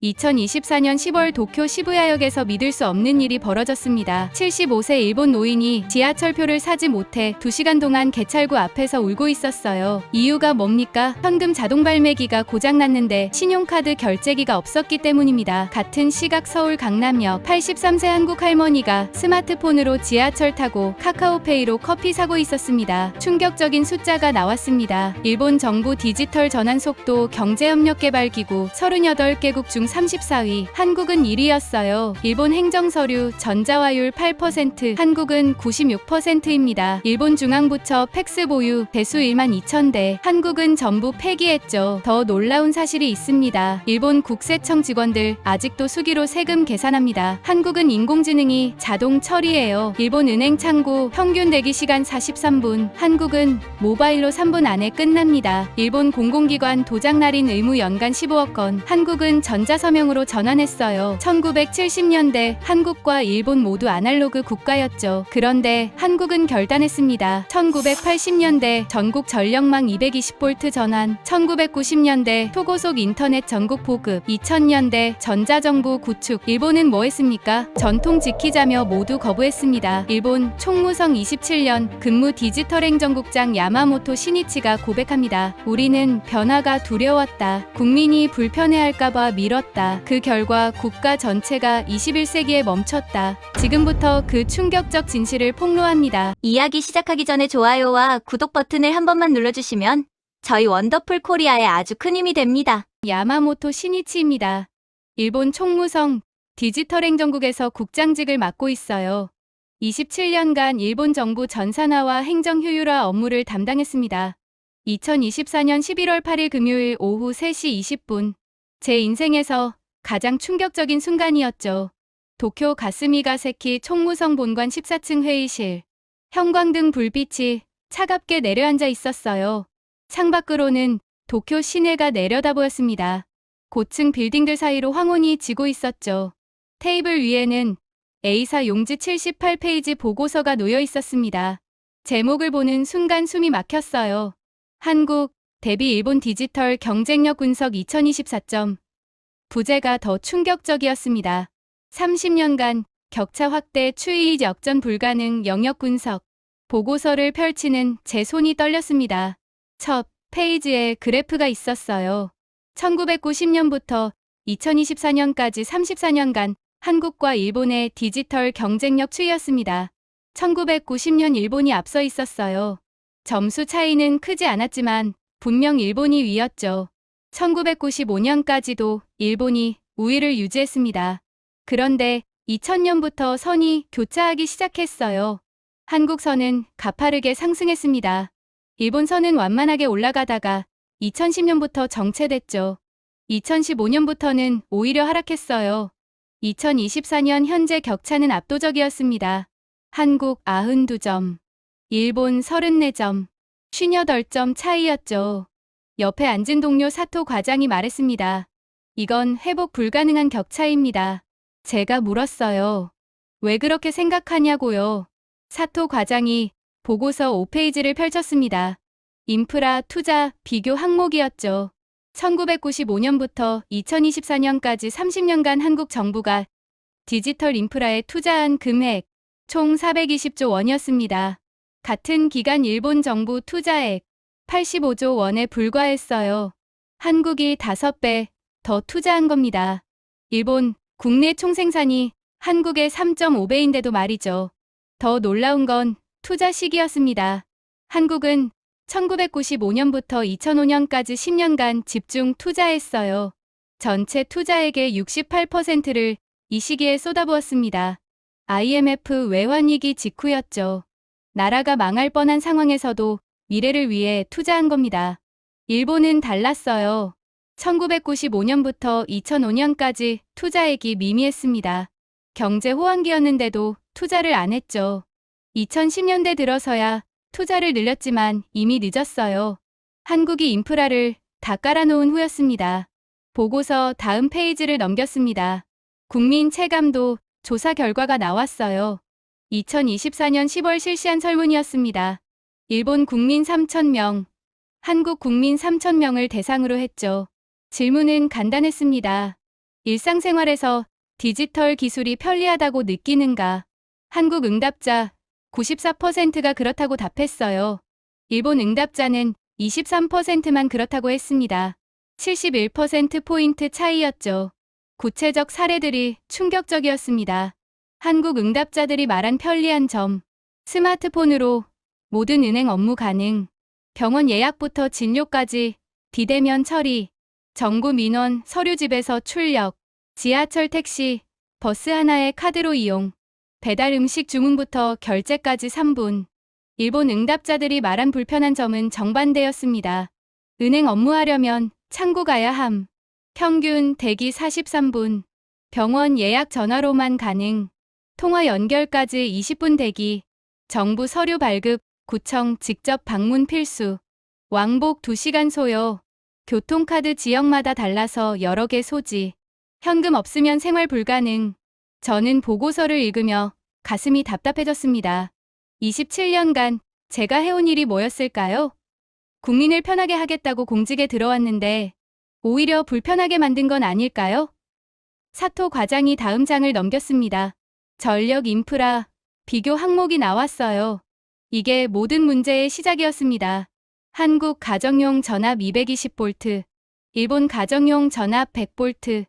2024년 10월 도쿄 시부야역에서 믿을 수 없는 일이 벌어졌습니다. 75세 일본 노인이 지하철표를 사지 못해 2시간 동안 개찰구 앞에서 울고 있었어요. 이유가 뭡니까? 현금 자동 발매기가 고장났는데 신용카드 결제기가 없었기 때문입니다. 같은 시각 서울 강남역 83세 한국 할머니가 스마트폰으로 지하철 타고 카카오페이로 커피 사고 있었습니다. 충격적인 숫자가 나왔습니다. 일본 정부 디지털 전환 속도 경제협력개발기구 38개국 중 34위, 한국은 1위였어요. 일본 행정서류 전자화율 8%, 한국은 96%입니다. 일본 중앙부처 팩스 보유 대수 1만 2천 대, 한국은 전부 폐기했죠. 더 놀라운 사실이 있습니다. 일본 국세청 직원들 아직도 수기로 세금 계산합니다. 한국은 인공지능이 자동 처리해요. 일본 은행 창구 평균 대기시간 43분, 한국은 모바일로 3분 안에 끝납니다. 일본 공공기관 도장 날인 의무 연간 15억 건, 한국은 전자서명으로 전환했어요. 1970년대 한국과 일본 모두 아날로그 국가였죠. 그런데 한국은 결단했습니다. 1980년대 전국 전력망 220V 전환, 1990년대 초고속 인터넷 전국 보급, 2000년대 전자정부 구축. 일본은 뭐 했습니까? 전통 지키자며 모두 거부했습니다. 일본 총무성 27년 근무 디지털 행정국장 야마모토 시니치가 고백합니다. 우리는 변화가 두려웠다. 국민이 불편해할까봐 미뤘다. 그 결과 국가 전체가 21세기에 멈췄다. 지금부터 그 충격적 진실을 폭로합니다. 이야기 시작하기 전에 좋아요와 구독 버튼을 한 번만 눌러주시면 저희 원더풀 코리아에 아주 큰 힘이 됩니다. 야마모토 시니치입니다. 일본 총무성 디지털 행정국에서 국장직을 맡고 있어요. 27년간 일본 정부 전산화와 행정 효율화 업무를 담당했습니다. 2024년 11월 8일 금요일 오후 3시 20분. 제 인생에서 가장 충격적인 순간이었죠. 도쿄 가스미가세키 총무성 본관 14층 회의실. 형광등 불빛이 차갑게 내려앉아 있었어요. 창밖으로는 도쿄 시내가 내려다 보였습니다. 고층 빌딩들 사이로 황혼이 지고 있었죠. 테이블 위에는 A사 용지 78페이지 보고서가 놓여 있었습니다. 제목을 보는 순간 숨이 막혔어요. 한국 대비 일본 디지털 경쟁력 분석 2024점. 부제가 더 충격적이었습니다. 30년간 격차 확대 추이 역전 불가능 영역 분석. 보고서를 펼치는 제 손이 떨렸습니다. 첫 페이지에 그래프가 있었어요. 1990년부터 2024년까지 34년간 한국과 일본의 디지털 경쟁력 추이였습니다. 1990년 일본이 앞서 있었어요. 점수 차이는 크지 않았지만 분명 일본이 위였죠. 1995년까지도 일본이 우위를 유지했습니다. 그런데 2000년부터 선이 교차하기 시작했어요. 한국 선은 가파르게 상승했습니다. 일본 선은 완만하게 올라가다가 2010년부터 정체됐죠. 2015년부터는 오히려 하락했어요. 2024년 현재 격차는 압도적이었습니다. 한국 92점, 일본 34점, 58점 차이였죠. 옆에 앉은 동료 사토 과장이 말했습니다. 이건 회복 불가능한 격차입니다. 제가 물었어요. 왜 그렇게 생각하냐고요. 사토 과장이 보고서 5페이지를 펼쳤습니다. 인프라 투자 비교 항목이었죠. 1995년부터 2024년까지 30년간 한국 정부가 디지털 인프라에 투자한 금액 총 420조 원이었습니다. 같은 기간 일본 정부 투자액 85조 원에 불과했어요. 한국이 5배 더 투자한 겁니다. 일본 국내 총생산이 한국의 3.5배인데도 말이죠. 더 놀라운 건 투자 시기였습니다. 한국은 1995년부터 2005년까지 10년간 집중 투자했어요. 전체 투자액의 68%를 이 시기에 쏟아부었습니다. IMF 외환위기 직후였죠. 나라가 망할 뻔한 상황에서도 미래를 위해 투자한 겁니다. 일본은 달랐어요. 1995년부터 2005년까지 투자액이 미미했습니다. 경제 호황기였는데도 투자를 안 했죠. 2010년대 들어서야 투자를 늘렸지만 이미 늦었어요. 한국이 인프라를 다 깔아놓은 후였습니다. 보고서 다음 페이지를 넘겼습니다. 국민 체감도 조사 결과가 나왔어요. 2024년 10월 실시한 설문이었습니다. 일본 국민 3,000명, 한국 국민 3,000명을 대상으로 했죠. 질문은 간단했습니다. 일상생활에서 디지털 기술이 편리하다고 느끼는가? 한국 응답자 94%가 그렇다고 답했어요. 일본 응답자는 23%만 그렇다고 했습니다. 71%포인트 차이였죠. 구체적 사례들이 충격적이었습니다. 한국 응답자들이 말한 편리한 점. 스마트폰으로 모든 은행 업무 가능. 병원 예약부터 진료까지 비대면 처리. 정부 민원 서류 집에서 출력. 지하철 택시, 버스 하나의 카드로 이용. 배달 음식 주문부터 결제까지 3분. 일본 응답자들이 말한 불편한 점은 정반대였습니다. 은행 업무하려면 창구 가야 함. 평균 대기 43분. 병원 예약 전화로만 가능. 통화 연결까지 20분 대기. 정부 서류 발급, 구청 직접 방문 필수. 왕복 2시간 소요. 교통카드 지역마다 달라서 여러 개 소지. 현금 없으면 생활 불가능. 저는 보고서를 읽으며 가슴이 답답해졌습니다. 27년간 제가 해온 일이 뭐였을까요? 국민을 편하게 하겠다고 공직에 들어왔는데 오히려 불편하게 만든 건 아닐까요? 사토 과장이 다음 장을 넘겼습니다. 전력 인프라, 비교 항목이 나왔어요. 이게 모든 문제의 시작이었습니다. 한국 가정용 전압 220V, 일본 가정용 전압 100V.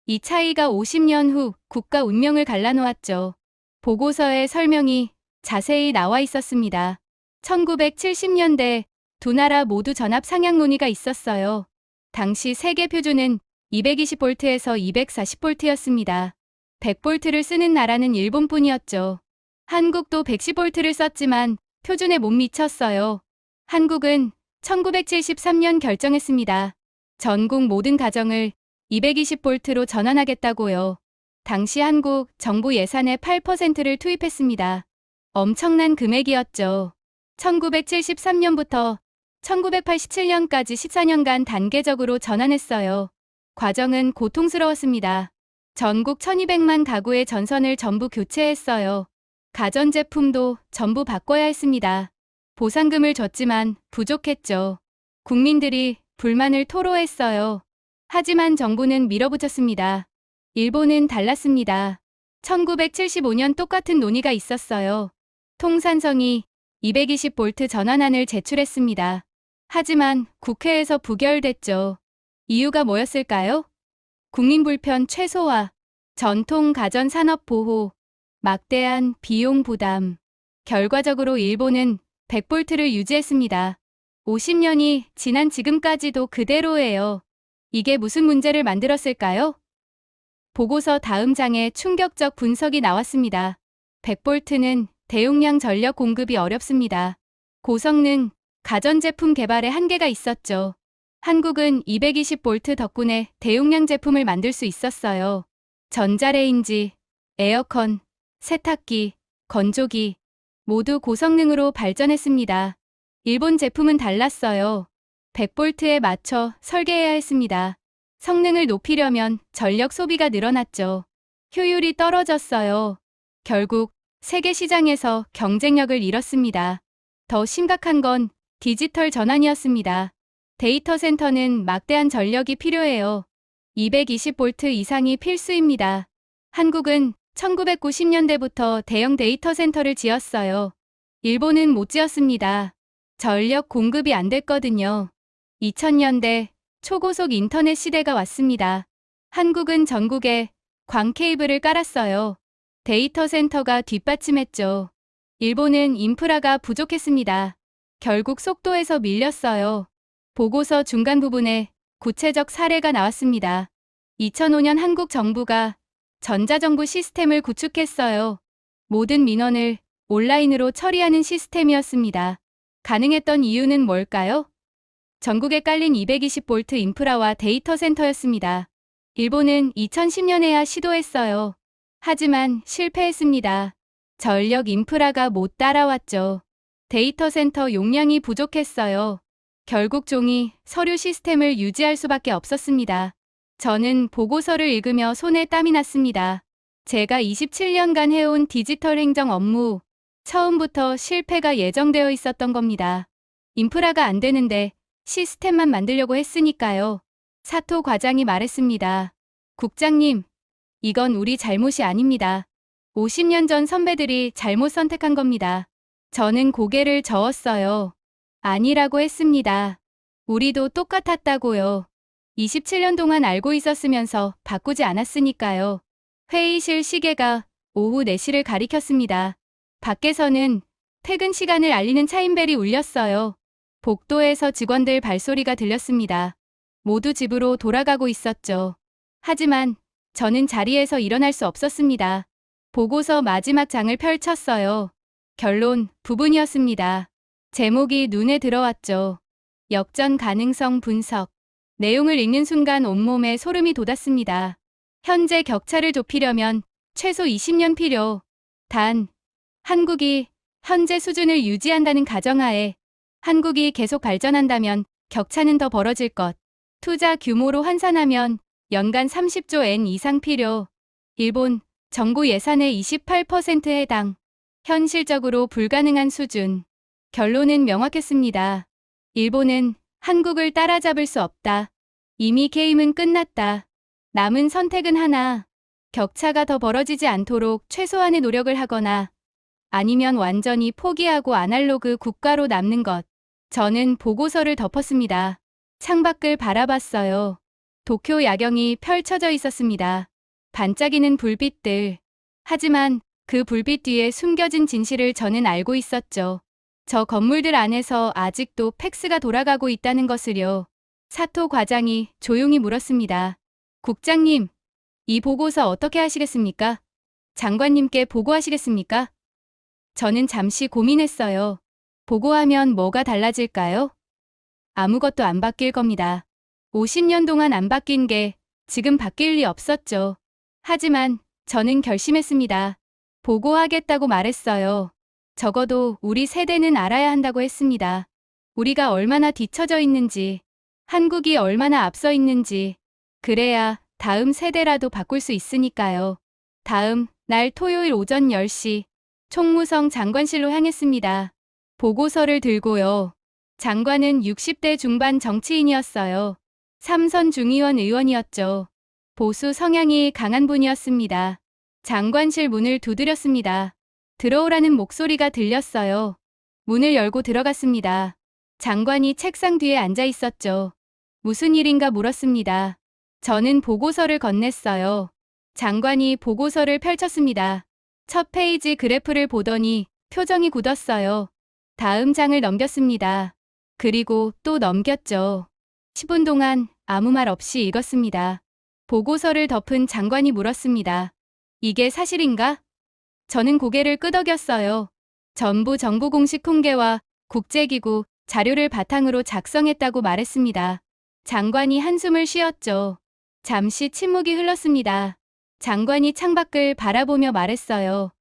이 차이가 50년 후 국가 운명을 갈라놓았죠. 보고서에 설명이 자세히 나와 있었습니다. 1970년대 두 나라 모두 전압 상향 논의가 있었어요. 당시 세계 표준은 220V에서 240V였습니다. 100V를 쓰는 나라는 일본뿐이었죠. 한국도 110V를 썼지만 표준에 못 미쳤어요. 한국은 1973년 결정했습니다. 전국 모든 가정을 220V로 전환하겠다고요. 당시 한국 정부 예산의 8%를 투입했습니다. 엄청난 금액이었죠. 1973년부터 1987년까지 14년간 단계적으로 전환했어요. 과정은 고통스러웠습니다. 전국 1200만 가구의 전선을 전부 교체했어요. 가전제품도 전부 바꿔야 했습니다. 보상금을 줬지만 부족했죠. 국민들이 불만을 토로했어요. 하지만 정부는 밀어붙였습니다. 일본은 달랐습니다. 1975년 똑같은 논의가 있었어요. 통산성이 220V 전환안을 제출했습니다. 하지만 국회에서 부결됐죠. 이유가 뭐였을까요? 국민 불편 최소화, 전통 가전 산업 보호, 막대한 비용 부담. 결과적으로 일본은 100V를 유지했습니다. 50년이 지난 지금까지도 그대로예요. 이게 무슨 문제를 만들었을까요? 보고서 다음 장에 충격적 분석이 나왔습니다. 100V는 대용량 전력 공급이 어렵습니다. 고성능, 가전제품 개발에 한계가 있었죠. 한국은 220V 덕분에 대용량 제품을 만들 수 있었어요. 전자레인지, 에어컨, 세탁기, 건조기 모두 고성능으로 발전했습니다. 일본 제품은 달랐어요. 100V에 맞춰 설계해야 했습니다. 성능을 높이려면 전력 소비가 늘어났죠. 효율이 떨어졌어요. 결국 세계 시장에서 경쟁력을 잃었습니다. 더 심각한 건 디지털 전환이었습니다. 데이터 센터는 막대한 전력이 필요해요. 220V 이상이 필수입니다. 한국은 1990년대부터 대형 데이터 센터를 지었어요. 일본은 못 지었습니다. 전력 공급이 안 됐거든요. 2000년대 초고속 인터넷 시대가 왔습니다. 한국은 전국에 광 케이블을 깔았어요. 데이터 센터가 뒷받침했죠. 일본은 인프라가 부족했습니다. 결국 속도에서 밀렸어요. 보고서 중간 부분에 구체적 사례가 나왔습니다. 2005년 한국 정부가 전자정부 시스템을 구축했어요. 모든 민원을 온라인으로 처리하는 시스템이었습니다. 가능했던 이유는 뭘까요? 전국에 깔린 220V 인프라와 데이터 센터였습니다. 일본은 2010년에야 시도했어요. 하지만 실패했습니다. 전력 인프라가 못 따라왔죠. 데이터 센터 용량이 부족했어요. 결국 종이 서류 시스템을 유지할 수밖에 없었습니다. 저는 보고서를 읽으며 손에 땀이 났습니다. 제가 27년간 해온 디지털 행정 업무, 처음부터 실패가 예정되어 있었던 겁니다. 인프라가 안 되는데 시스템만 만들려고 했으니까요. 사토 과장이 말했습니다. 국장님, 이건 우리 잘못이 아닙니다. 50년 전 선배들이 잘못 선택한 겁니다. 저는 고개를 저었어요. 아니라고 했습니다. 우리도 똑같았다고요. 27년 동안 알고 있었으면서 바꾸지 않았으니까요. 회의실 시계가 오후 4시를 가리켰습니다. 밖에서는 퇴근 시간을 알리는 차임벨이 울렸어요. 복도에서 직원들 발소리가 들렸습니다. 모두 집으로 돌아가고 있었죠. 하지만 저는 자리에서 일어날 수 없었습니다. 보고서 마지막 장을 펼쳤어요. 결론, 부분이었습니다. 제목이 눈에 들어왔죠. 역전 가능성 분석. 내용을 읽는 순간 온몸에 소름이 돋았습니다. 현재 격차를 좁히려면 최소 20년 필요. 단, 한국이 현재 수준을 유지한다는 가정하에 한국이 계속 발전한다면 격차는 더 벌어질 것. 투자 규모로 환산하면 연간 30조 엔 이상 필요. 일본, 정부 예산의 28%에 해당. 현실적으로 불가능한 수준. 결론은 명확했습니다. 일본은 한국을 따라잡을 수 없다. 이미 게임은 끝났다. 남은 선택은 하나. 격차가 더 벌어지지 않도록 최소한의 노력을 하거나 아니면 완전히 포기하고 아날로그 국가로 남는 것. 저는 보고서를 덮었습니다. 창밖을 바라봤어요. 도쿄 야경이 펼쳐져 있었습니다. 반짝이는 불빛들. 하지만 그 불빛 뒤에 숨겨진 진실을 저는 알고 있었죠. 저 건물들 안에서 아직도 팩스가 돌아가고 있다는 것을요. 사토 과장이 조용히 물었습니다. 국장님, 이 보고서 어떻게 하시겠습니까? 장관님께 보고하시겠습니까? 저는 잠시 고민했어요. 보고하면 뭐가 달라질까요? 아무것도 안 바뀔 겁니다. 50년 동안 안 바뀐 게 지금 바뀔 리 없었죠. 하지만 저는 결심했습니다. 보고하겠다고 말했어요. 적어도 우리 세대는 알아야 한다고 했습니다. 우리가 얼마나 뒤처져 있는지, 한국이 얼마나 앞서 있는지, 그래야 다음 세대라도 바꿀 수 있으니까요. 다음 날 토요일 오전 10시, 총무성 장관실로 향했습니다. 보고서를 들고요. 장관은 60대 중반 정치인이었어요. 삼선 중의원 의원이었죠. 보수 성향이 강한 분이었습니다. 장관실 문을 두드렸습니다. 들어오라는 목소리가 들렸어요. 문을 열고 들어갔습니다. 장관이 책상 뒤에 앉아 있었죠. 무슨 일인가 물었습니다. 저는 보고서를 건넸어요. 장관이 보고서를 펼쳤습니다. 첫 페이지 그래프를 보더니 표정이 굳었어요. 다음 장을 넘겼습니다. 그리고 또 넘겼죠. 10분 동안 아무 말 없이 읽었습니다. 보고서를 덮은 장관이 물었습니다. 이게 사실인가? 저는 고개를 끄덕였어요. 전부 정부 공식 통계와 국제기구 자료를 바탕으로 작성했다고 말했습니다. 장관이 한숨을 쉬었죠. 잠시 침묵이 흘렀습니다. 장관이 창밖을 바라보며 말했어요.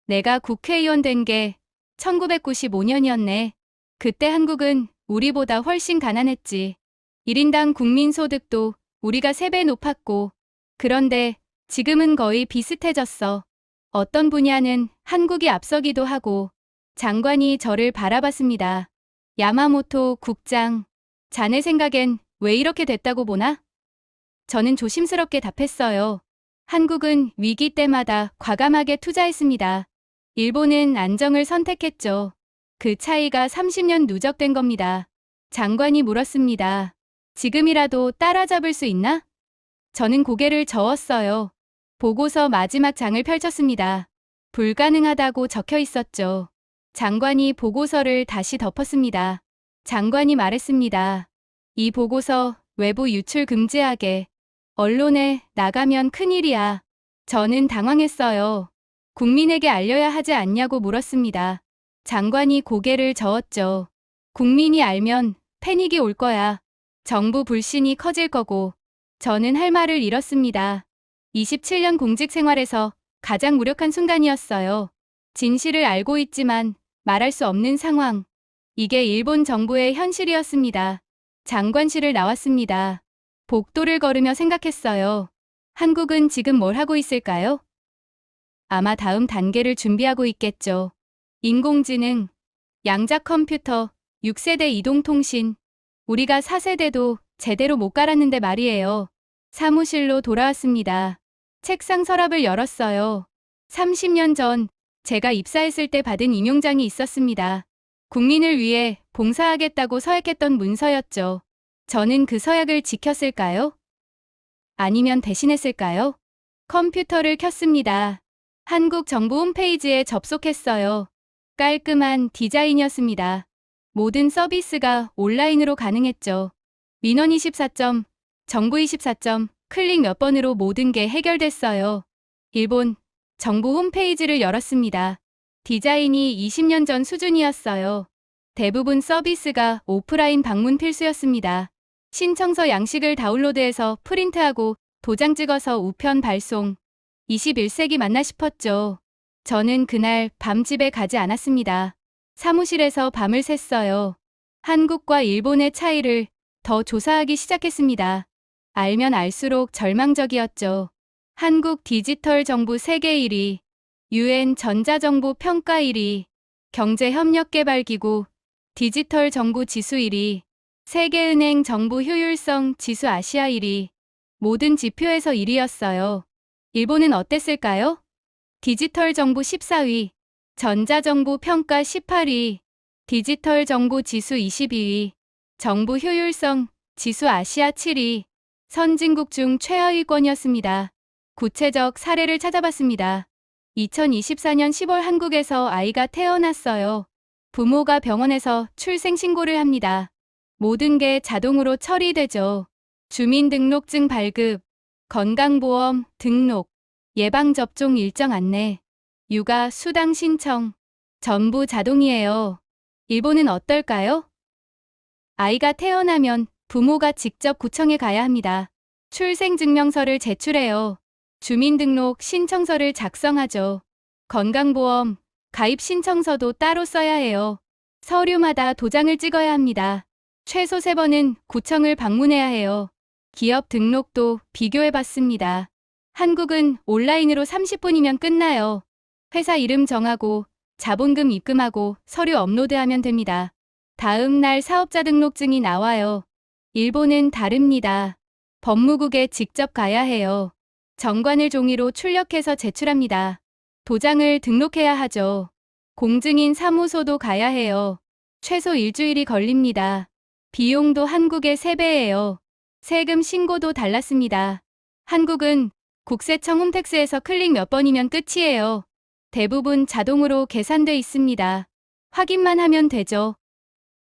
내가 국회의원 된 게 1995년이었네. 그때 한국은 우리보다 훨씬 가난했지. 1인당 국민소득도 우리가 3배 높았고, 그런데 지금은 거의 비슷해졌어. 어떤 분야는 한국이 앞서기도 하고. 장관이 저를 바라봤습니다. 야마모토 국장, 자네 생각엔 왜 이렇게 됐다고 보나? 저는 조심스럽게 답했어요. 한국은 위기 때마다 과감하게 투자했습니다. 일본은 안정을 선택했죠. 그 차이가 30년 누적된 겁니다. 장관이 물었습니다. 지금이라도 따라잡을 수 있나? 저는 고개를 저었어요. 보고서 마지막 장을 펼쳤습니다. 불가능하다고 적혀 있었죠. 장관이 보고서를 다시 덮었습니다. 장관이 말했습니다. 이 보고서 외부 유출 금지하게. 언론에 나가면 큰일이야. 저는 당황했어요. 국민에게 알려야 하지 않냐고 물었습니다. 장관이 고개를 저었죠. 국민이 알면 패닉이 올 거야. 정부 불신이 커질 거고. 저는 할 말을 잃었습니다. 27년 공직 생활에서 가장 무력한 순간이었어요. 진실을 알고 있지만 말할 수 없는 상황. 이게 일본 정부의 현실이었습니다. 장관실을 나왔습니다. 복도를 걸으며 생각했어요. 한국은 지금 뭘 하고 있을까요? 아마 다음 단계를 준비하고 있겠죠. 인공지능, 양자 컴퓨터, 6세대 이동통신. 우리가 4세대도 제대로 못 갈았는데 말이에요. 사무실로 돌아왔습니다. 책상 서랍을 열었어요. 30년 전 제가 입사했을 때 받은 임용장이 있었습니다. 국민을 위해 봉사하겠다고 서약했던 문서였죠. 저는 그 서약을 지켰을까요? 아니면 대신했을까요? 컴퓨터를 켰습니다. 한국 정부 홈페이지에 접속했어요. 깔끔한 디자인이었습니다. 모든 서비스가 온라인으로 가능했죠. 민원24점, 정부24점, 클릭 몇 번으로 모든 게 해결됐어요. 일본 정부 홈페이지를 열었습니다. 디자인이 20년 전 수준이었어요. 대부분 서비스가 오프라인 방문 필수였습니다. 신청서 양식을 다운로드해서 프린트하고 도장 찍어서 우편 발송. 21세기 맞나 싶었죠. 저는 그날 밤 집에 가지 않았습니다. 사무실에서 밤을 샜어요. 한국과 일본의 차이를 더 조사하기 시작했습니다. 알면 알수록 절망적이었죠. 한국 디지털 정부 세계 1위, UN 전자정보 평가 1위, 경제협력개발기구 디지털 정부 지수 1위, 세계은행 정부 효율성 지수 아시아 1위, 모든 지표에서 1위였어요. 일본은 어땠을까요? 디지털 정부 14위, 전자정보 평가 18위, 디지털 정보 지수 22위, 정부 효율성 지수 아시아 7위, 선진국 중 최하위권이었습니다. 구체적 사례를 찾아봤습니다. 2024년 10월 한국에서 아이가 태어났어요. 부모가 병원에서 출생 신고를 합니다. 모든 게 자동으로 처리되죠. 주민등록증 발급, 건강보험 등록, 예방접종 일정 안내, 육아 수당 신청, 전부 자동이에요. 일본은 어떨까요? 아이가 태어나면 부모가 직접 구청에 가야 합니다. 출생증명서를 제출해요. 주민등록 신청서를 작성하죠. 건강보험, 가입 신청서도 따로 써야 해요. 서류마다 도장을 찍어야 합니다. 최소 3번은 구청을 방문해야 해요. 기업 등록도 비교해봤습니다. 한국은 온라인으로 30분이면 끝나요. 회사 이름 정하고 자본금 입금하고 서류 업로드하면 됩니다. 다음 날 사업자 등록증이 나와요. 일본은 다릅니다. 법무국에 직접 가야 해요. 정관을 종이로 출력해서 제출합니다. 도장을 등록해야 하죠. 공증인 사무소도 가야 해요. 최소 일주일이 걸립니다. 비용도 한국의 3배예요. 세금 신고도 달랐습니다. 한국은 국세청 홈택스에서 클릭 몇 번이면 끝이에요. 대부분 자동으로 계산돼 있습니다. 확인만 하면 되죠.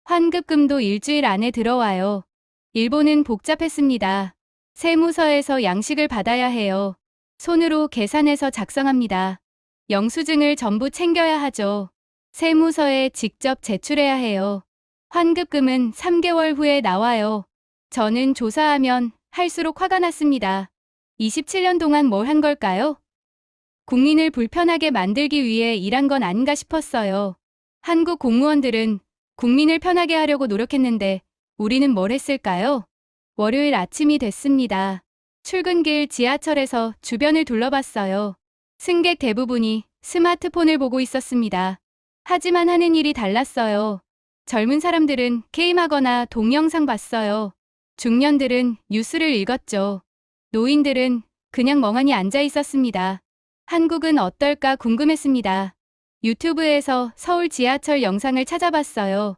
환급금도 일주일 안에 들어와요. 일본은 복잡했습니다. 세무서에서 양식을 받아야 해요. 손으로 계산해서 작성합니다. 영수증을 전부 챙겨야 하죠. 세무서에 직접 제출해야 해요. 환급금은 3개월 후에 나와요. 저는 조사하면 할수록 화가 났습니다. 27년 동안 뭘 한 걸까요? 국민을 불편하게 만들기 위해 일한 건 아닌가 싶었어요. 한국 공무원들은 국민을 편하게 하려고 노력했는데 우리는 뭘 했을까요? 월요일 아침이 됐습니다. 출근길 지하철에서 주변을 둘러봤어요. 승객 대부분이 스마트폰을 보고 있었습니다. 하지만 하는 일이 달랐어요. 젊은 사람들은 게임하거나 동영상 봤어요. 중년들은 뉴스를 읽었죠. 노인들은 그냥 멍하니 앉아 있었습니다. 한국은 어떨까 궁금했습니다. 유튜브에서 서울 지하철 영상을 찾아봤어요.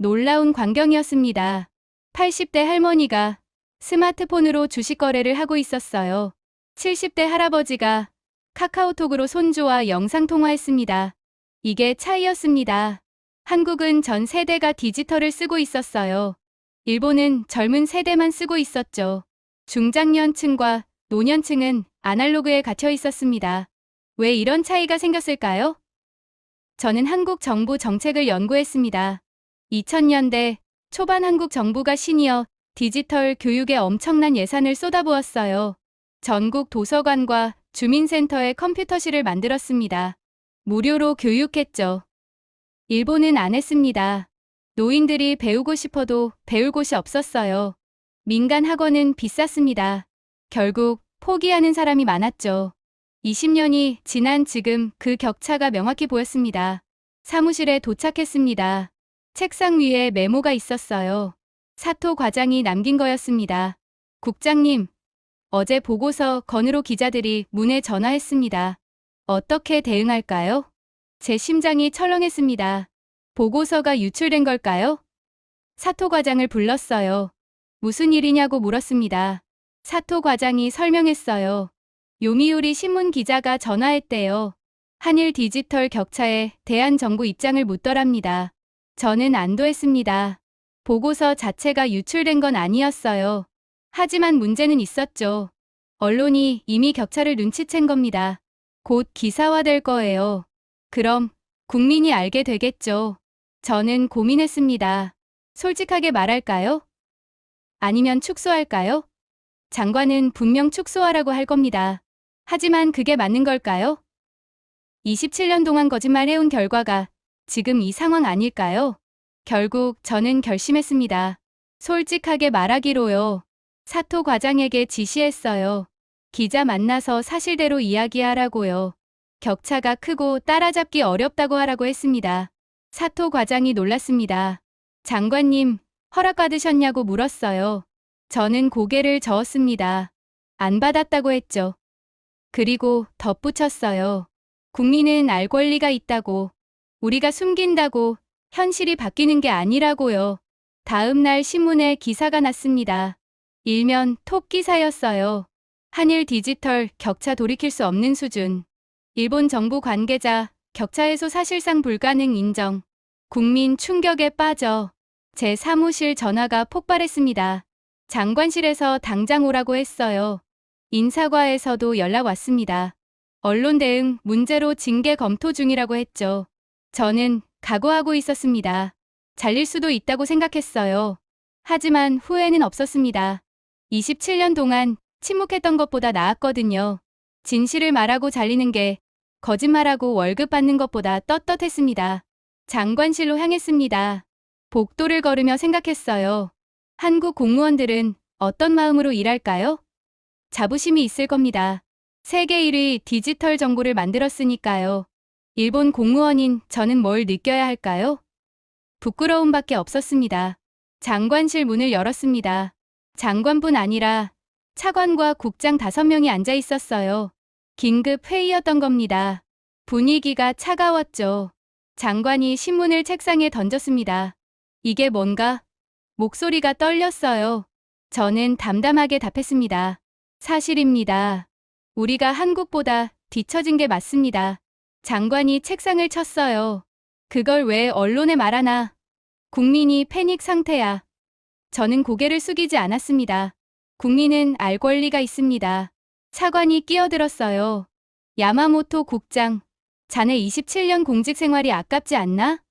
놀라운 광경이었습니다. 80대 할머니가 스마트폰으로 주식 거래를 하고 있었어요. 70대 할아버지가 카카오톡으로 손주와 영상통화했습니다. 이게 차이였습니다. 한국은 전 세대가 디지털을 쓰고 있었어요. 일본은 젊은 세대만 쓰고 있었죠. 중장년층과 노년층은 아날로그에 갇혀 있었습니다. 왜 이런 차이가 생겼을까요? 저는 한국 정부 정책을 연구했습니다. 2000년대 초반 한국 정부가 시니어 디지털 교육에 엄청난 예산을 쏟아부었어요. 전국 도서관과 주민센터에 컴퓨터실을 만들었습니다. 무료로 교육했죠. 일본은 안 했습니다. 노인들이 배우고 싶어도 배울 곳이 없었어요. 민간 학원은 비쌌습니다. 결국 포기하는 사람이 많았죠. 20년이 지난 지금 그 격차가 명확히 보였습니다. 사무실에 도착했습니다. 책상 위에 메모가 있었어요. 사토 과장이 남긴 거였습니다. 국장님, 어제 보고서 건으로 기자들이 문에 전화했습니다. 어떻게 대응할까요? 제 심장이 철렁했습니다. 보고서가 유출된 걸까요? 사토 과장을 불렀어요. 무슨 일이냐고 물었습니다. 사토 과장이 설명했어요. 요미우리 신문 기자가 전화했대요. 한일 디지털 격차에 대한 정부 입장을 묻더랍니다. 저는 안도했습니다. 보고서 자체가 유출된 건 아니었어요. 하지만 문제는 있었죠. 언론이 이미 격차를 눈치챈 겁니다. 곧 기사화될 거예요. 그럼 국민이 알게 되겠죠. 저는 고민했습니다. 솔직하게 말할까요? 아니면 축소할까요? 장관은 분명 축소하라고 할 겁니다. 하지만 그게 맞는 걸까요? 27년 동안 거짓말해온 결과가 지금 이 상황 아닐까요? 결국 저는 결심했습니다. 솔직하게 말하기로요. 사토 과장에게 지시했어요. 기자 만나서 사실대로 이야기하라고요. 격차가 크고 따라잡기 어렵다고 하라고 했습니다. 사토 과장이 놀랐습니다. 장관님, 허락받으셨냐고 물었어요. 저는 고개를 저었습니다. 안 받았다고 했죠. 그리고 덧붙였어요. 국민은 알 권리가 있다고. 우리가 숨긴다고 현실이 바뀌는 게 아니라고요. 다음 날 신문에 기사가 났습니다. 일면 톱 기사였어요. 한일 디지털 격차 돌이킬 수 없는 수준. 일본 정부 관계자 격차 해소 사실상 불가능 인정. 국민 충격에 빠져 제 사무실 전화가 폭발했습니다. 장관실에서 당장 오라고 했어요. 인사과에서도 연락 왔습니다. 언론 대응 문제로 징계 검토 중이라고 했죠. 저는 각오하고 있었습니다. 잘릴 수도 있다고 생각했어요. 하지만 후회는 없었습니다. 27년 동안 침묵했던 것보다 나았거든요. 진실을 말하고 잘리는 게 거짓말하고 월급 받는 것보다 떳떳했습니다. 장관실로 향했습니다. 복도를 걸으며 생각했어요. 한국 공무원들은 어떤 마음으로 일할까요? 자부심이 있을 겁니다. 세계 1위 디지털 정보를 만들었으니까요. 일본 공무원인 저는 뭘 느껴야 할까요? 부끄러움밖에 없었습니다. 장관실 문을 열었습니다. 장관뿐 아니라 차관과 국장 5명이 앉아 있었어요. 긴급 회의였던 겁니다. 분위기가 차가웠죠. 장관이 신문을 책상에 던졌습니다. 이게 뭔가? 목소리가 떨렸어요. 저는 담담하게 답했습니다. 사실입니다. 우리가 한국보다 뒤처진 게 맞습니다. 장관이 책상을 쳤어요. 그걸 왜 언론에 말하나? 국민이 패닉 상태야. 저는 고개를 숙이지 않았습니다. 국민은 알 권리가 있습니다. 차관이 끼어들었어요. 야마모토 국장, 자네 27년 공직 생활이 아깝지 않나?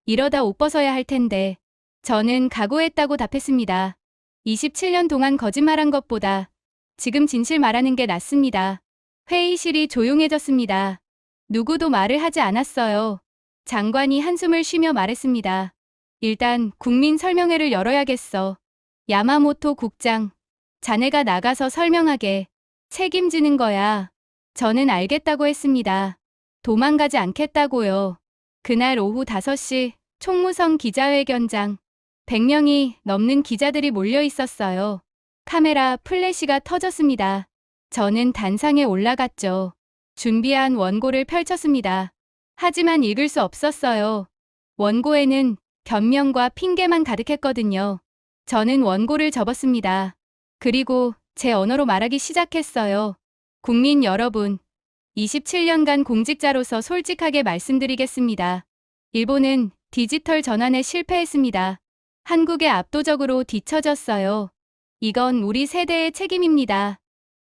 이러다 옷 벗어야 할 텐데. 저는 각오했다고 답했습니다. 27년 동안 거짓말한 것보다 지금 진실 말하는 게 낫습니다. 회의실이 조용해졌습니다. 누구도 말을 하지 않았어요. 장관이 한숨을 쉬며 말했습니다. 일단 국민 설명회를 열어야겠어. 야마모토 국장, 자네가 나가서 설명하게. 책임지는 거야. 저는 알겠다고 했습니다. 도망가지 않겠다고요. 그날 오후 5시 총무성 기자회견장. 100명이 넘는 기자들이 몰려 있었어요. 카메라 플래시가 터졌습니다. 저는 단상에 올라갔죠. 준비한 원고를 펼쳤습니다. 하지만 읽을 수 없었어요. 원고에는 변명과 핑계만 가득했거든요. 저는 원고를 접었습니다. 그리고 제 언어로 말하기 시작했어요. 국민 여러분, 27년간 공직자로서 솔직하게 말씀드리겠습니다. 일본은 디지털 전환에 실패했습니다. 한국에 압도적으로 뒤처졌어요. 이건 우리 세대의 책임입니다.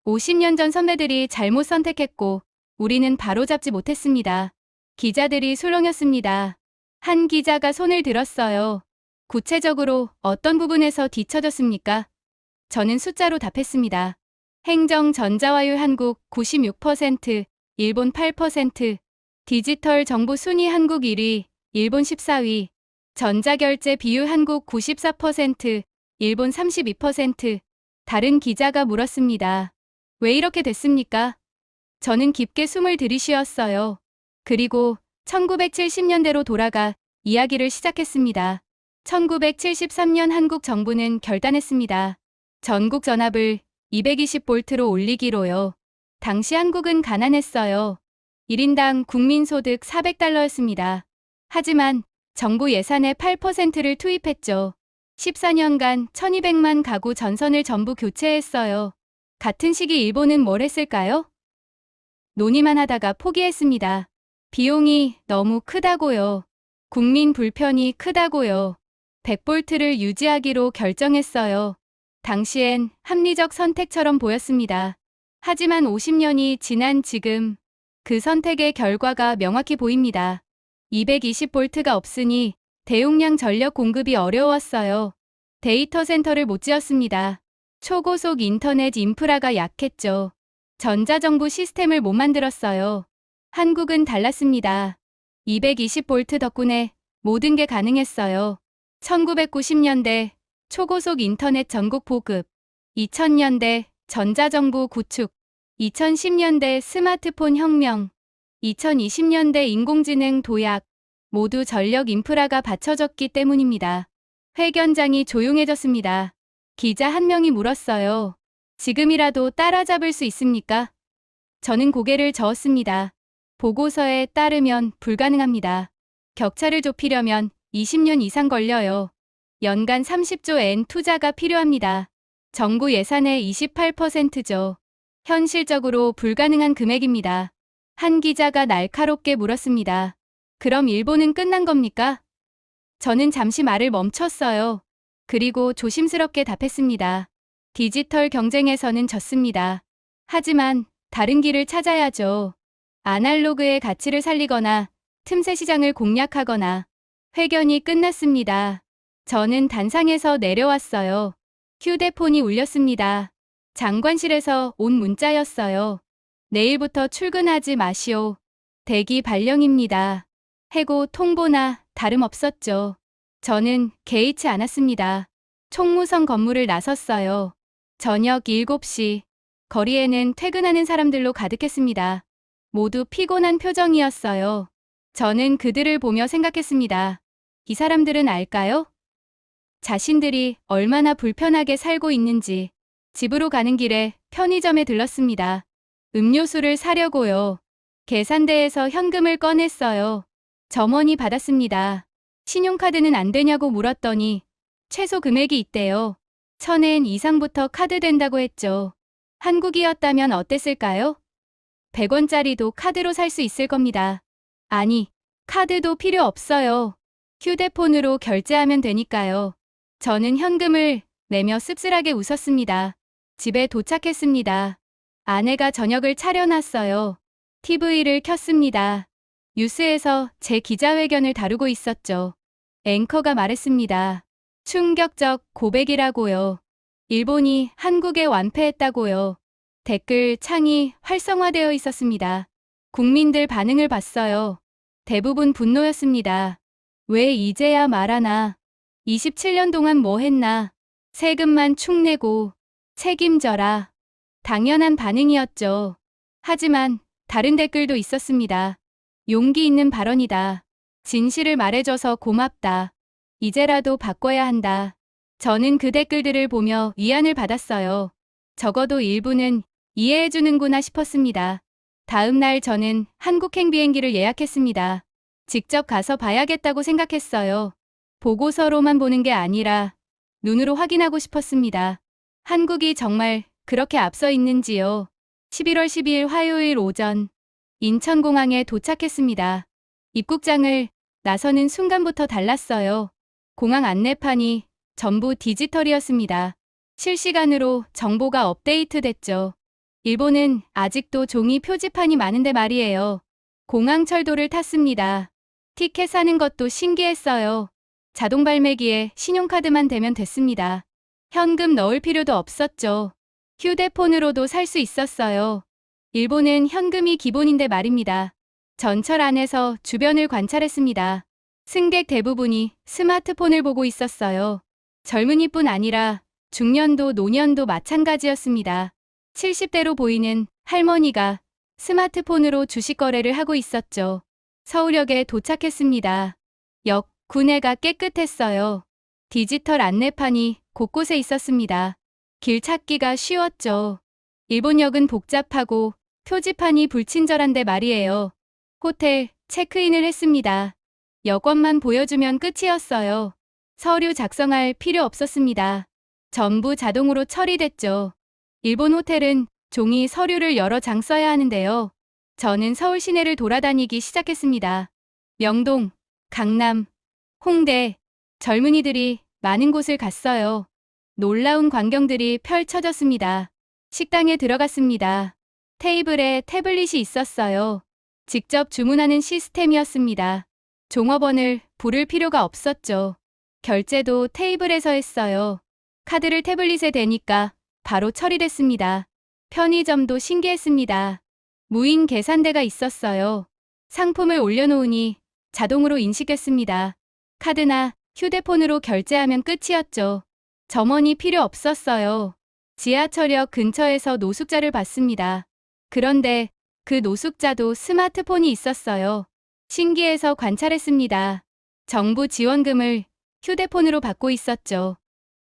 50년 전 선배들이 잘못 선택했고 우리는 바로잡지 못했습니다. 기자들이 술렁였습니다. 한 기자가 손을 들었어요. 구체적으로 어떤 부분에서 뒤처졌습니까? 저는 숫자로 답했습니다. 행정 전자화율 한국 96%, 일본 8%, 디지털 정보 순위 한국 1위, 일본 14위, 전자결제 비율 한국 94%, 일본 32%. 다른 기자가 물었습니다. 왜 이렇게 됐습니까? 저는 깊게 숨을 들이쉬었어요. 그리고 1970년대로 돌아가 이야기를 시작했습니다. 1973년 한국 정부는 결단했습니다. 전국 전합을 220볼트로 올리기로요. 당시 한국은 가난했어요. 1인당 국민소득 400달러였습니다. 하지만 정부 예산의 8%를 투입했죠. 14년간 1200만 가구 전선을 전부 교체했어요. 같은 시기 일본은 뭘 했을까요? 논의만 하다가 포기했습니다. 비용이 너무 크다고요. 국민 불편이 크다고요. 100볼트를 유지하기로 결정했어요. 당시엔 합리적 선택처럼 보였습니다. 하지만 50년이 지난 지금 그 선택의 결과가 명확히 보입니다. 220볼트가 없으니 대용량 전력 공급이 어려웠어요. 데이터 센터를 못 지었습니다. 초고속 인터넷 인프라가 약했죠. 전자정부 시스템을 못 만들었어요. 한국은 달랐습니다. 220볼트 덕분에 모든 게 가능했어요. 1990년대 초고속 인터넷 전국 보급, 2000년대 전자정부 구축, 2010년대 스마트폰 혁명, 2020년대 인공지능 도약, 모두 전력 인프라가 받쳐졌기 때문입니다. 회견장이 조용해졌습니다. 기자 한 명이 물었어요. 지금이라도 따라잡을 수 있습니까? 저는 고개를 저었습니다. 보고서에 따르면 불가능합니다. 격차를 좁히려면 20년 이상 걸려요. 연간 30조 엔 투자가 필요합니다. 정부 예산의 28%죠. 현실적으로 불가능한 금액입니다. 한 기자가 날카롭게 물었습니다. 그럼 일본은 끝난 겁니까? 저는 잠시 말을 멈췄어요. 그리고 조심스럽게 답했습니다. 디지털 경쟁에서는 졌습니다. 하지만 다른 길을 찾아야죠. 아날로그의 가치를 살리거나 틈새 시장을 공략하거나. 회견이 끝났습니다. 저는 단상에서 내려왔어요. 휴대폰이 울렸습니다. 장관실에서 온 문자였어요. 내일부터 출근하지 마시오. 대기 발령입니다. 해고 통보나 다름없었죠. 저는 개의치 않았습니다. 총무성 건물을 나섰어요. 저녁 7시. 거리에는 퇴근하는 사람들로 가득했습니다. 모두 피곤한 표정이었어요. 저는 그들을 보며 생각했습니다. 이 사람들은 알까요? 자신들이 얼마나 불편하게 살고 있는지. 집으로 가는 길에 편의점에 들렀습니다. 음료수를 사려고요. 계산대에서 현금을 꺼냈어요. 점원이 받았습니다. 신용카드는 안 되냐고 물었더니 최소 금액이 있대요. 1000엔 이상부터 카드 된다고 했죠. 한국이었다면 어땠을까요? 100원짜리도 카드로 살 수 있을 겁니다. 아니, 카드도 필요 없어요. 휴대폰으로 결제하면 되니까요. 저는 현금을 내며 씁쓸하게 웃었습니다. 집에 도착했습니다. 아내가 저녁을 차려놨어요. TV를 켰습니다. 뉴스에서 제 기자회견을 다루고 있었죠. 앵커가 말했습니다. 충격적 고백이라고요. 일본이 한국에 완패했다고요. 댓글 창이 활성화되어 있었습니다. 국민들 반응을 봤어요. 대부분 분노였습니다. 왜 이제야 말하나? 27년 동안 뭐 했나? 세금만 축 내고 책임져라. 당연한 반응이었죠. 하지만 다른 댓글도 있었습니다. 용기 있는 발언이다. 진실을 말해줘서 고맙다. 이제라도 바꿔야 한다. 저는 그 댓글들을 보며 위안을 받았어요. 적어도 일부는 이해해주는구나 싶었습니다. 다음 날 저는 한국행 비행기를 예약했습니다. 직접 가서 봐야겠다고 생각했어요. 보고서로만 보는 게 아니라 눈으로 확인하고 싶었습니다. 한국이 정말 그렇게 앞서 있는지요. 11월 12일 화요일 오전 인천공항에 도착했습니다. 입국장을 나서는 순간부터 달랐어요. 공항 안내판이 전부 디지털이었습니다. 실시간으로 정보가 업데이트됐죠. 일본은 아직도 종이 표지판이 많은데 말이에요. 공항 철도를 탔습니다. 티켓 사는 것도 신기했어요. 자동 발매기에 신용카드만 대면 됐습니다. 현금 넣을 필요도 없었죠. 휴대폰으로도 살 수 있었어요. 일본은 현금이 기본인데 말입니다. 전철 안에서 주변을 관찰했습니다. 승객 대부분이 스마트폰을 보고 있었어요. 젊은이뿐 아니라 중년도 노년도 마찬가지였습니다. 70대로 보이는 할머니가 스마트폰으로 주식 거래를 하고 있었죠. 서울역에 도착했습니다. 역, 구내가 깨끗했어요. 디지털 안내판이 곳곳에 있었습니다. 길 찾기가 쉬웠죠. 일본역은 복잡하고 표지판이 불친절한데 말이에요. 호텔 체크인을 했습니다. 여권만 보여주면 끝이었어요. 서류 작성할 필요 없었습니다. 전부 자동으로 처리됐죠. 일본 호텔은 종이 서류를 여러 장 써야 하는데요. 저는 서울 시내를 돌아다니기 시작했습니다. 명동, 강남, 홍대, 젊은이들이 많은 곳을 갔어요. 놀라운 광경들이 펼쳐졌습니다. 식당에 들어갔습니다. 테이블에 태블릿이 있었어요. 직접 주문하는 시스템이었습니다. 종업원을 부를 필요가 없었죠. 결제도 테이블에서 했어요. 카드를 태블릿에 대니까 바로 처리됐습니다. 편의점도 신기했습니다. 무인 계산대가 있었어요. 상품을 올려놓으니 자동으로 인식했습니다. 카드나 휴대폰으로 결제하면 끝이었죠. 점원이 필요 없었어요. 지하철역 근처에서 노숙자를 봤습니다. 그런데 그 노숙자도 스마트폰이 있었어요. 신기해서 관찰했습니다. 정부 지원금을 휴대폰으로 받고 있었죠.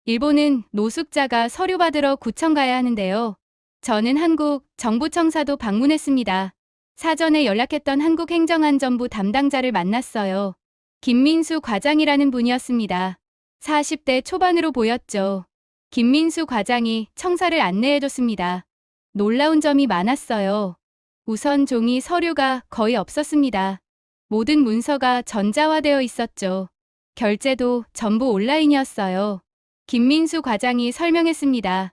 일본은 노숙자가 서류 받으러 구청 가야 하는데요. 저는 한국 정부청사도 방문했습니다. 사전에 연락했던 한국행정안전부 담당자를 만났어요. 김민수 과장이라는 분이었습니다. 40대 초반으로 보였죠. 김민수 과장이 청사를 안내해줬습니다. 놀라운 점이 많았어요. 우선 종이 서류가 거의 없었습니다. 모든 문서가 전자화되어 있었죠. 결제도 전부 온라인이었어요. 김민수 과장이 설명했습니다.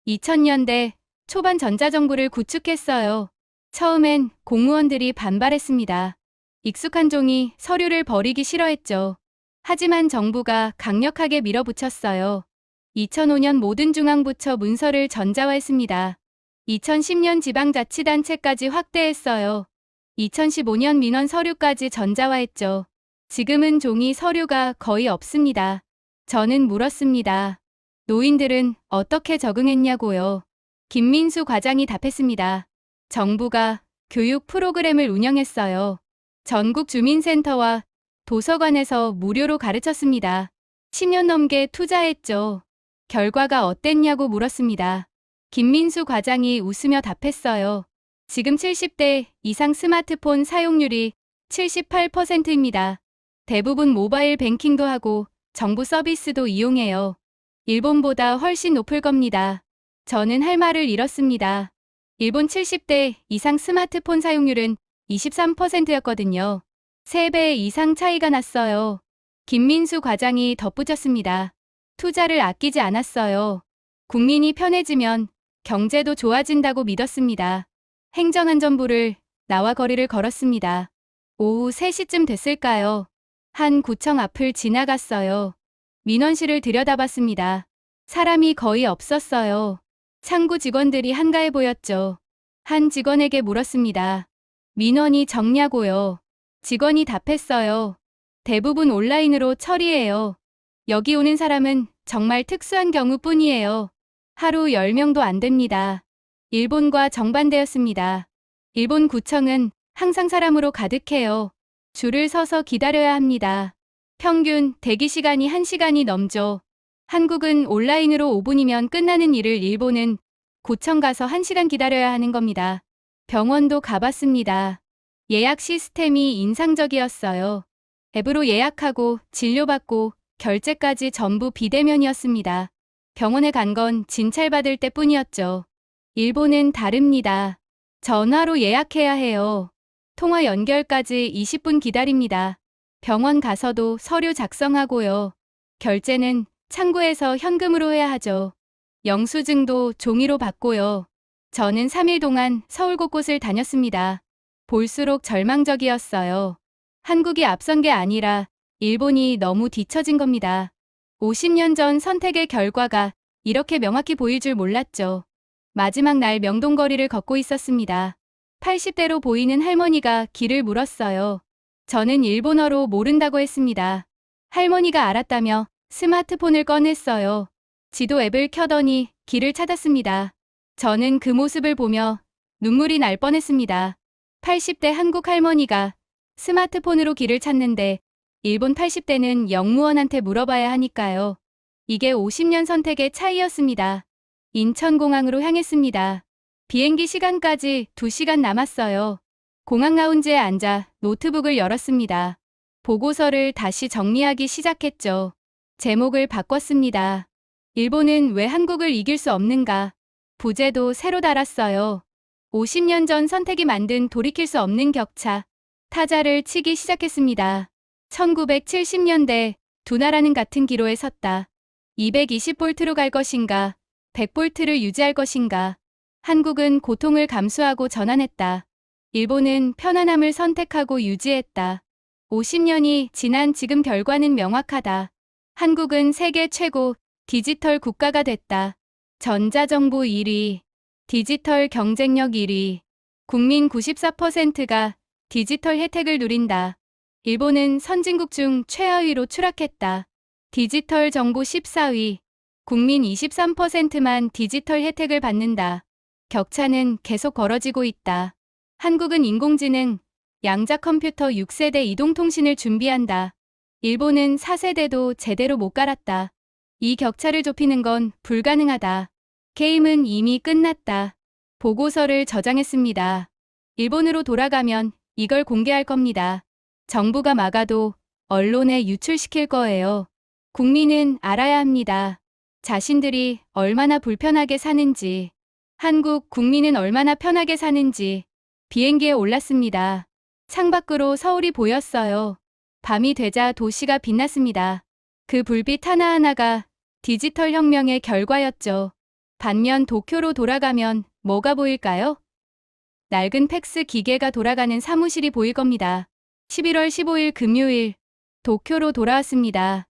2000년대 초반 전자정부를 구축했어요. 처음엔 공무원들이 반발했습니다. 익숙한 종이 서류를 버리기 싫어했죠. 하지만 정부가 강력하게 밀어붙였어요. 2005년 모든 중앙부처 문서를 전자화했습니다. 2010년 지방자치단체까지 확대했어요. 2015년 민원 서류까지 전자화했죠. 지금은 종이 서류가 거의 없습니다. 저는 물었습니다. 노인들은 어떻게 적응했냐고요. 김민수 과장이 답했습니다. 정부가 교육 프로그램을 운영했어요. 전국 주민센터와 도서관에서 무료로 가르쳤습니다. 10년 넘게 투자했죠. 결과가 어땠냐고 물었습니다. 김민수 과장이 웃으며 답했어요. 지금 70대 이상 스마트폰 사용률이 78%입니다. 대부분 모바일 뱅킹도 하고 정부 서비스도 이용해요. 일본보다 훨씬 높을 겁니다. 저는 할 말을 잃었습니다. 일본 70대 이상 스마트폰 사용률은 23%였거든요. 3배 이상 차이가 났어요. 김민수 과장이 덧붙였습니다. 투자를 아끼지 않았어요. 국민이 편해지면 경제도 좋아진다고 믿었습니다. 행정안전부를 나와 거리를 걸었습니다. 오후 3시쯤 됐을까요? 한 구청 앞을 지나갔어요. 민원실을 들여다봤습니다. 사람이 거의 없었어요. 창구 직원들이 한가해 보였죠. 한 직원에게 물었습니다. 민원이 적냐고요. 직원이 답했어요. 대부분 온라인으로 처리해요. 여기 오는 사람은 정말 특수한 경우뿐이에요. 하루 10명도 안 됩니다. 일본과 정반대였습니다. 일본 구청은 항상 사람으로 가득해요. 줄을 서서 기다려야 합니다. 평균 대기 시간이 1시간이 넘죠. 한국은 온라인으로 5분이면 끝나는 일을 일본은 구청 가서 1시간 기다려야 하는 겁니다. 병원도 가봤습니다. 예약 시스템이 인상적이었어요. 앱으로 예약하고 진료받고 결제까지 전부 비대면이었습니다. 병원에 간 건 진찰받을 때뿐이었죠. 일본은 다릅니다. 전화로 예약해야 해요. 통화 연결까지 20분 기다립니다. 병원 가서도 서류 작성하고요. 결제는 창구에서 현금으로 해야 하죠. 영수증도 종이로 받고요. 저는 3일 동안 서울 곳곳을 다녔습니다. 볼수록 절망적이었어요. 한국이 앞선 게 아니라 일본이 너무 뒤처진 겁니다. 50년 전 선택의 결과가 이렇게 명확히 보일 줄 몰랐죠. 마지막 날 명동거리를 걷고 있었습니다. 80대로 보이는 할머니가 길을 물었어요. 저는 일본어로 모른다고 했습니다. 할머니가 알았다며 스마트폰을 꺼냈어요. 지도 앱을 켜더니 길을 찾았습니다. 저는 그 모습을 보며 눈물이 날 뻔했습니다. 80대 한국 할머니가 스마트폰으로 길을 찾는데 일본 80대는 영무원한테 물어봐야 하니까요. 이게 50년 선택의 차이였습니다. 인천공항으로 향했습니다. 비행기 시간까지 2시간 남았어요. 공항 라운지에 앉아 노트북을 열었습니다. 보고서를 다시 정리하기 시작했죠. 제목을 바꿨습니다. 일본은 왜 한국을 이길 수 없는가? 부제도 새로 달았어요. 50년 전 선택이 만든 돌이킬 수 없는 격차. 타자를 치기 시작했습니다. 1970년대 두 나라는 같은 기로에 섰다. 220볼트로 갈 것인가? 100볼트를 유지할 것인가? 한국은 고통을 감수하고 전환했다. 일본은 편안함을 선택하고 유지했다. 50년이 지난 지금 결과는 명확하다. 한국은 세계 최고 디지털 국가가 됐다. 전자정보 1위, 디지털 경쟁력 1위, 국민 94%가 디지털 혜택을 누린다. 일본은 선진국 중 최하위로 추락했다. 디지털 정보 14위, 국민 23%만 디지털 혜택을 받는다. 격차는 계속 벌어지고 있다. 한국은 인공지능, 양자 컴퓨터 6세대 이동통신을 준비한다. 일본은 4세대도 제대로 못 갈았다. 이 격차를 좁히는 건 불가능하다. 게임은 이미 끝났다. 보고서를 저장했습니다. 일본으로 돌아가면 이걸 공개할 겁니다. 정부가 막아도 언론에 유출시킬 거예요. 국민은 알아야 합니다. 자신들이 얼마나 불편하게 사는지, 한국 국민은 얼마나 편하게 사는지. 비행기에 올랐습니다. 창밖으로 서울이 보였어요. 밤이 되자 도시가 빛났습니다. 그 불빛 하나하나가 디지털 혁명의 결과였죠. 반면 도쿄로 돌아가면 뭐가 보일까요? 낡은 팩스 기계가 돌아가는 사무실이 보일 겁니다. 11월 15일 금요일, 도쿄로 돌아왔습니다.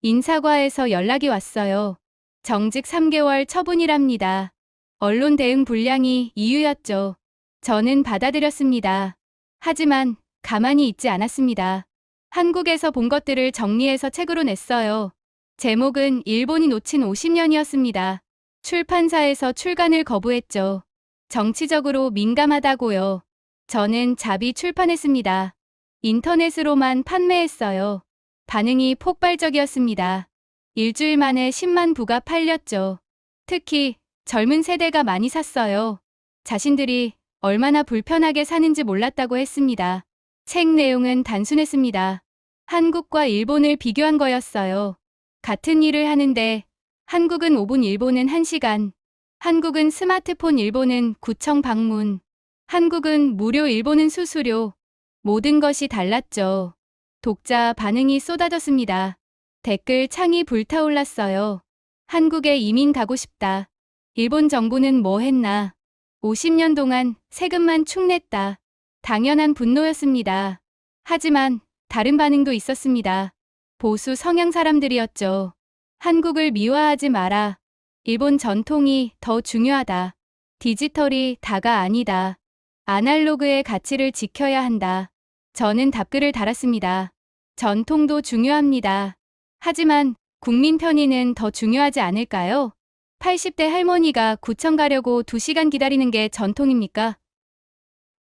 인사과에서 연락이 왔어요. 정직 3개월 처분이랍니다. 언론 대응 불량이 이유였죠. 저는 받아들였습니다. 하지만 가만히 있지 않았습니다. 한국에서 본 것들을 정리해서 책으로 냈어요. 제목은 일본이 놓친 50년이었습니다. 출판사에서 출간을 거부했죠. 정치적으로 민감하다고요. 저는 자비 출판했습니다. 인터넷으로만 판매했어요. 반응이 폭발적이었습니다. 일주일 만에 10만 부가 팔렸죠. 특히 젊은 세대가 많이 샀어요. 자신들이 얼마나 불편하게 사는지 몰랐다고 했습니다. 책 내용은 단순했습니다. 한국과 일본을 비교한 거였어요. 같은 일을 하는데 한국은 5분, 일본은 1시간. 한국은 스마트폰, 일본은 구청 방문. 한국은 무료, 일본은 수수료. 모든 것이 달랐죠. 독자 반응이 쏟아졌습니다. 댓글 창이 불타올랐어요. 한국에 이민 가고 싶다. 일본 정부는 뭐 했나? 50년 동안 세금만 축냈다. 당연한 분노였습니다. 하지만 다른 반응도 있었습니다. 보수 성향 사람들이었죠. 한국을 미화하지 마라. 일본 전통이 더 중요하다. 디지털이 다가 아니다. 아날로그의 가치를 지켜야 한다. 저는 답글을 달았습니다. 전통도 중요합니다. 하지만 국민 편의는 더 중요하지 않을까요? 80대 할머니가 구청 가려고 2시간 기다리는 게 전통입니까?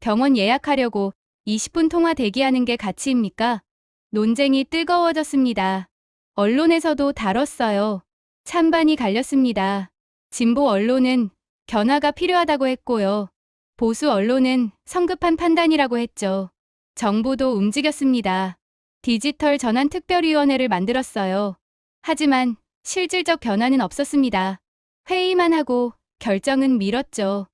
병원 예약하려고 20분 통화 대기하는 게 가치입니까? 논쟁이 뜨거워졌습니다. 언론에서도 다뤘어요. 찬반이 갈렸습니다. 진보 언론은 변화가 필요하다고 했고요. 보수 언론은 성급한 판단이라고 했죠. 정부도 움직였습니다. 디지털 전환 특별위원회를 만들었어요. 하지만 실질적 변화는 없었습니다. 회의만 하고 결정은 미뤘죠.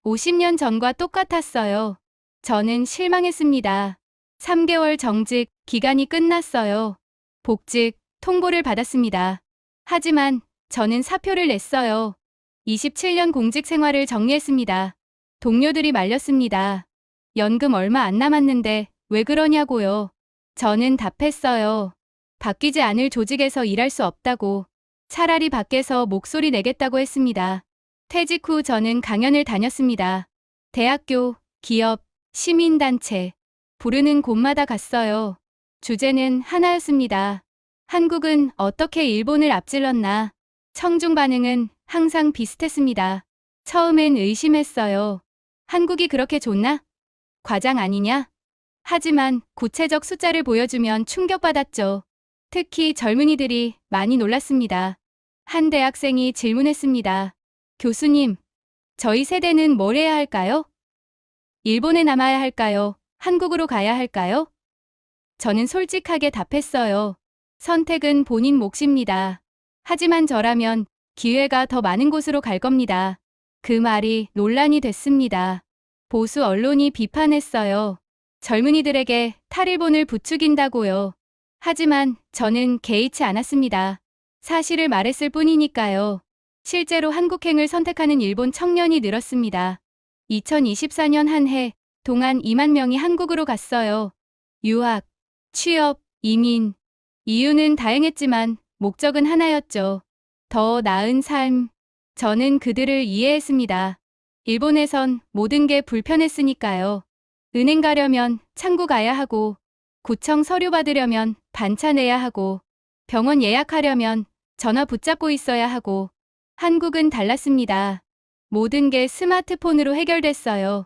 50년 전과 똑같았어요. 저는 실망했습니다. 3개월 정직 기간이 끝났어요. 복직, 통보를 받았습니다. 하지만 저는 사표를 냈어요. 27년 공직 생활을 정리했습니다. 동료들이 말렸습니다. 연금 얼마 안 남았는데 왜 그러냐고요. 저는 답했어요. 바뀌지 않을 조직에서 일할 수 없다고. 차라리 밖에서 목소리 내겠다고 했습니다. 퇴직 후 저는 강연을 다녔습니다. 대학교, 기업, 시민단체, 부르는 곳마다 갔어요. 주제는 하나였습니다. 한국은 어떻게 일본을 앞질렀나? 청중 반응은 항상 비슷했습니다. 처음엔 의심했어요. 한국이 그렇게 좋나? 과장 아니냐? 하지만 구체적 숫자를 보여주면 충격받았죠. 특히 젊은이들이 많이 놀랐습니다. 한 대학생이 질문했습니다. 교수님, 저희 세대는 뭘 해야 할까요? 일본에 남아야 할까요? 한국으로 가야 할까요? 저는 솔직하게 답했어요. 선택은 본인 몫입니다. 하지만 저라면 기회가 더 많은 곳으로 갈 겁니다. 그 말이 논란이 됐습니다. 보수 언론이 비판했어요. 젊은이들에게 탈일본을 부추긴다고요. 하지만 저는 개의치 않았습니다. 사실을 말했을 뿐이니까요. 실제로 한국행을 선택하는 일본 청년이 늘었습니다. 2024년 한 해 동안 2만 명이 한국으로 갔어요. 유학, 취업, 이민. 이유는 다양했지만 목적은 하나였죠. 더 나은 삶. 저는 그들을 이해했습니다. 일본에선 모든 게 불편했으니까요. 은행 가려면 창구 가야 하고, 구청 서류 받으려면 반차 내야 하고, 병원 예약하려면 전화 붙잡고 있어야 하고, 한국은 달랐습니다. 모든 게 스마트폰으로 해결됐어요.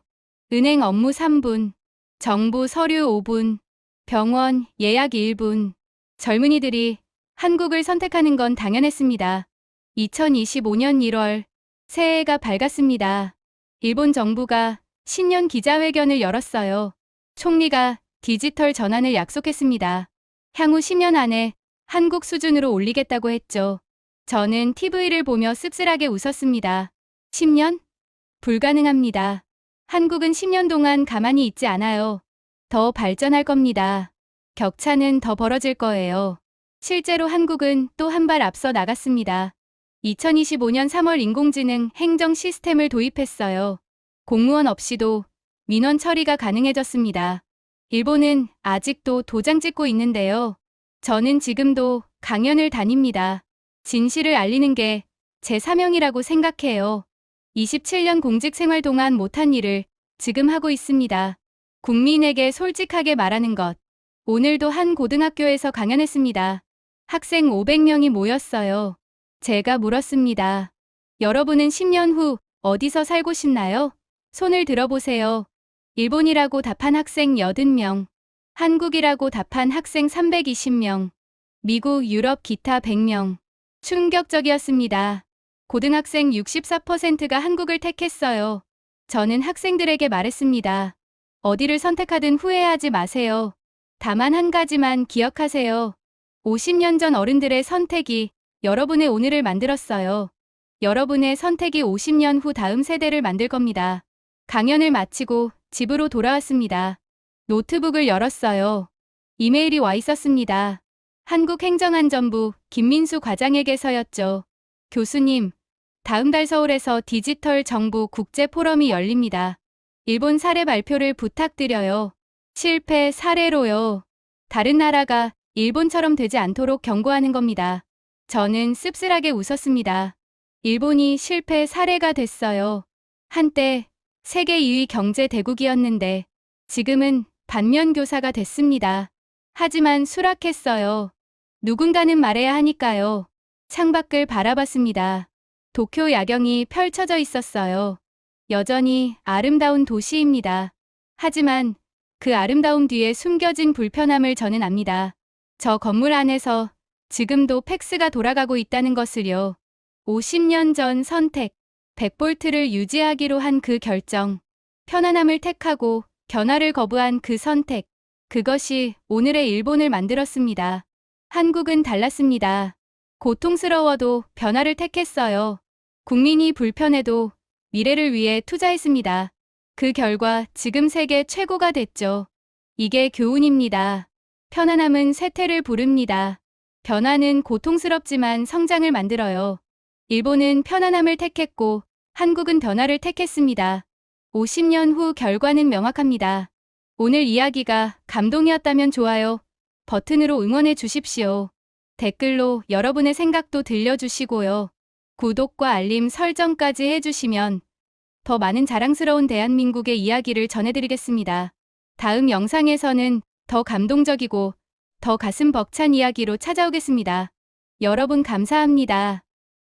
은행 업무 3분, 정부 서류 5분, 병원 예약 1분. 젊은이들이 한국을 선택하는 건 당연했습니다. 2025년 1월, 새해가 밝았습니다. 일본 정부가 신년 기자회견을 열었어요. 총리가 디지털 전환을 약속했습니다. 향후 10년 안에 한국 수준으로 올리겠다고 했죠. 저는 TV를 보며 씁쓸하게 웃었습니다. 10년? 불가능합니다. 한국은 10년 동안 가만히 있지 않아요. 더 발전할 겁니다. 격차는 더 벌어질 거예요. 실제로 한국은 또 한 발 앞서 나갔습니다. 2025년 3월 인공지능 행정 시스템을 도입했어요. 공무원 없이도 민원 처리가 가능해졌습니다. 일본은 아직도 도장 찍고 있는데요. 저는 지금도 강연을 다닙니다. 진실을 알리는 게 제 사명이라고 생각해요. 27년 공직 생활 동안 못한 일을 지금 하고 있습니다. 국민에게 솔직하게 말하는 것. 오늘도 한 고등학교에서 강연했습니다. 학생 500명이 모였어요. 제가 물었습니다. 여러분은 10년 후 어디서 살고 싶나요? 손을 들어보세요. 일본이라고 답한 학생 80명. 한국이라고 답한 학생 320명. 미국, 유럽, 기타 100명. 충격적이었습니다. 고등학생 64%가 한국을 택했어요. 저는 학생들에게 말했습니다. 어디를 선택하든 후회하지 마세요. 다만 한 가지만 기억하세요. 50년 전 어른들의 선택이 여러분의 오늘을 만들었어요. 여러분의 선택이 50년 후 다음 세대를 만들 겁니다. 강연을 마치고 집으로 돌아왔습니다. 노트북을 열었어요. 이메일이 와 있었습니다. 한국행정안전부 김민수 과장에게서였죠. 교수님, 다음 달 서울에서 디지털 정부 국제 포럼이 열립니다. 일본 사례 발표를 부탁드려요. 실패 사례로요. 다른 나라가 일본처럼 되지 않도록 경고하는 겁니다. 저는 씁쓸하게 웃었습니다. 일본이 실패 사례가 됐어요. 한때 세계 2위 경제 대국이었는데 지금은 반면교사가 됐습니다. 하지만 수락했어요. 누군가는 말해야 하니까요. 창밖을 바라봤습니다. 도쿄 야경이 펼쳐져 있었어요. 여전히 아름다운 도시입니다. 하지만 그 아름다움 뒤에 숨겨진 불편함을 저는 압니다. 저 건물 안에서 지금도 팩스가 돌아가고 있다는 것을요. 50년 전 선택, 100볼트를 유지하기로 한 그 결정, 편안함을 택하고 변화를 거부한 그 선택, 그것이 오늘의 일본을 만들었습니다. 한국은 달랐습니다. 고통스러워도 변화를 택했어요. 국민이 불편해도 미래를 위해 투자했습니다. 그 결과 지금 세계 최고가 됐죠. 이게 교훈입니다. 편안함은 쇠퇴를 부릅니다. 변화는 고통스럽지만 성장을 만들어요. 일본은 편안함을 택했고 한국은 변화를 택했습니다. 50년 후 결과는 명확합니다. 오늘 이야기가 감동이었다면 좋아요 버튼으로 응원해 주십시오. 댓글로 여러분의 생각도 들려주시고요. 구독과 알림 설정까지 해주시면 더 많은 자랑스러운 대한민국의 이야기를 전해드리겠습니다. 다음 영상에서는 더 감동적이고 더 가슴 벅찬 이야기로 찾아오겠습니다. 여러분 감사합니다.